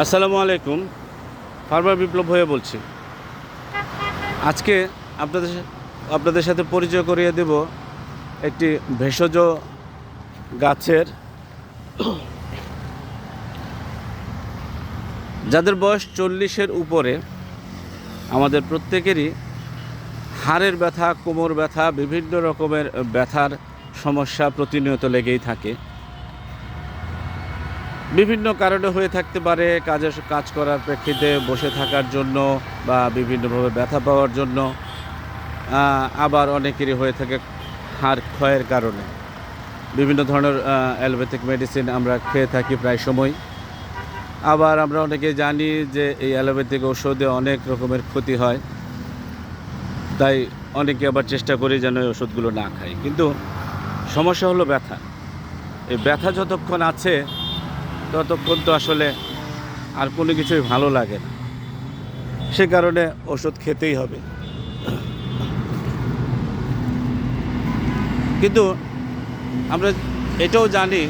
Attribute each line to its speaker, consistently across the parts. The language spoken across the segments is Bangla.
Speaker 1: আসসালামু আলাইকুম। ফার্মার বিপ্লব হয়ে বলছি। আজকে আপনাদের সাথে পরিচয় করিয়ে দেব একটি ভেষজ গাছের, যাদের বয়স 40-এর উপরে। আমাদের প্রত্যেকেরই হাড়ের ব্যথা, কোমর ব্যথা, বিভিন্ন রকমের ব্যথার সমস্যা প্রতিনিয়ত লেগেই থাকে। বিভিন্ন কারণে হয়ে থাকতে পারে, কাজ করার প্রেক্ষিতে বসে থাকার জন্য বা বিভিন্নভাবে ব্যথা পাওয়ার জন্য। আবার অনেকেরই হয়ে থাকে হাড় ক্ষয়ের কারণে। বিভিন্ন ধরনের অ্যালোপ্যাথিক মেডিসিন আমরা খেয়ে থাকি প্রায় সময়। আবার আমরা অনেকে জানি যে এই অ্যালোপ্যাথিক ঔষধে অনেক রকমের ক্ষতি হয়, তাই অনেকে আবার চেষ্টা করি যেন এই ওষুধগুলো না খাই। কিন্তু সমস্যা হলো ব্যথা। এই ব্যথা যতক্ষণ আছে ততক্ষণ তো আসলে আর কোনো কিছুই ভালো লাগে না, সে কারণে ওষুধ খেতেই হবে। কিন্তু আমরা এটাও জানি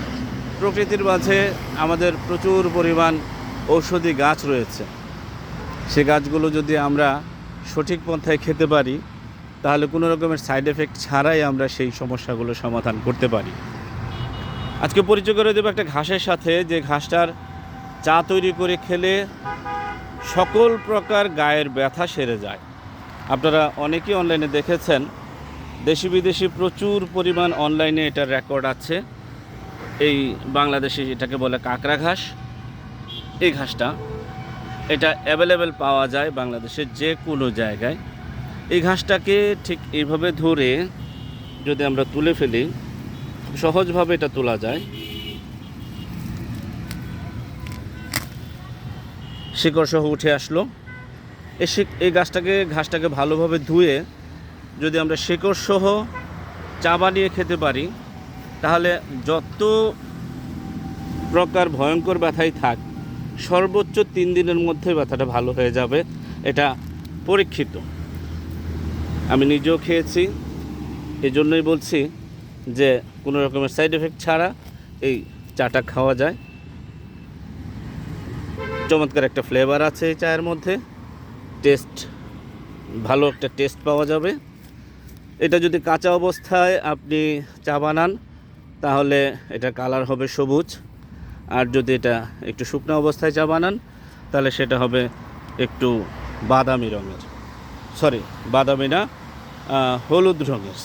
Speaker 1: প্রকৃতির মাঝে আমাদের প্রচুর পরিমাণ ঔষধি গাছ রয়েছে। সে গাছগুলো যদি আমরা সঠিক পন্থায় খেতে পারি, তাহলে কোনো রকমের সাইড এফেক্ট ছাড়াই আমরা সেই সমস্যাগুলো সমাধান করতে পারি। আজকে পরিচয় করে দেবো একটা ঘাসের সাথে, যে ঘাসটার চা তৈরি করে খেলে সকল প্রকার গায়ের ব্যথা সেরে যায়। আপনারা অনেকেই অনলাইনে দেখেছেন, দেশি বিদেশি প্রচুর পরিমাণ অনলাইনে এটার রেকর্ড আছে। এই বাংলাদেশে এটাকে বলে কাঁকড়া ঘাস। এই ঘাসটা এটা অ্যাভেলেবেল পাওয়া যায় বাংলাদেশের যে কোনো জায়গায়। এই ঘাসটাকে ঠিক এইভাবে ধরে যদি আমরা তুলে ফেলি, সহজভাবে এটা তোলা যায়। শিকড় সহ উঠে আসলো। এই ঘাসটাকে ভালোভাবে ধুয়ে যদি আমরা শিকড় সহ চা বানিয়ে খেতে পারি, তাহলে যত প্রকার ভয়ঙ্কর ব্যথাই থাক, সর্বোচ্চ 3 দিনের মধ্যে ব্যথাটা ভালো হয়ে যাবে। এটা পরীক্ষিত, আমি নিজেও খেয়েছি। এই জন্যই বলছি যে কোনো রকমের সাইড এফেক্ট ছাড়া এই চাটা খাওয়া যায়। চমৎকার একটা ফ্লেভার আছে এই চায়ের মধ্যে, ভালো একটা টেস্ট পাওয়া যাবে। এটা যদি কাঁচা অবস্থায় আপনি চা বানান, তাহলে এটা কালার হবে সবুজ। আর যদি এটা একটু শুকনো অবস্থায় চা বানান, তাহলে সেটা হবে একটু বাদামি রঙের, বাদামি না, হলুদ রঙের।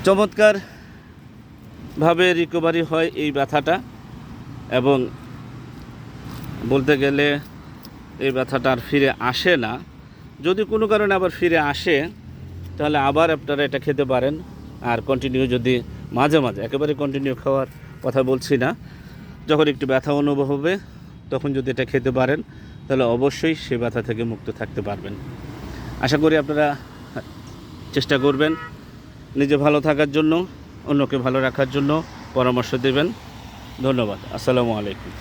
Speaker 1: চমৎকারভাবে রিকভারি হয় এই ব্যথাটা, এবং বলতে গেলে এই ব্যথাটা আর ফিরে আসে না। যদি কোনো কারণে আবার ফিরে আসে, তাহলে আবার আপনারা এটা খেতে পারেন। আর কন্টিনিউ যদি মাঝে মাঝে, একেবারে কন্টিনিউ খাওয়ার কথা বলছি না, যখন একটু ব্যথা অনুভব হবে তখন যদি এটা খেতে পারেন, তাহলে অবশ্যই সে ব্যথা থেকে মুক্ত থাকতে পারবেন। আশা করি আপনারা চেষ্টা করবেন নিজে ভালো থাকার জন্য, অন্যকে ভালো রাখার জন্য পরামর্শ দেবেন। ধন্যবাদ। আসসালামু আলাইকুম।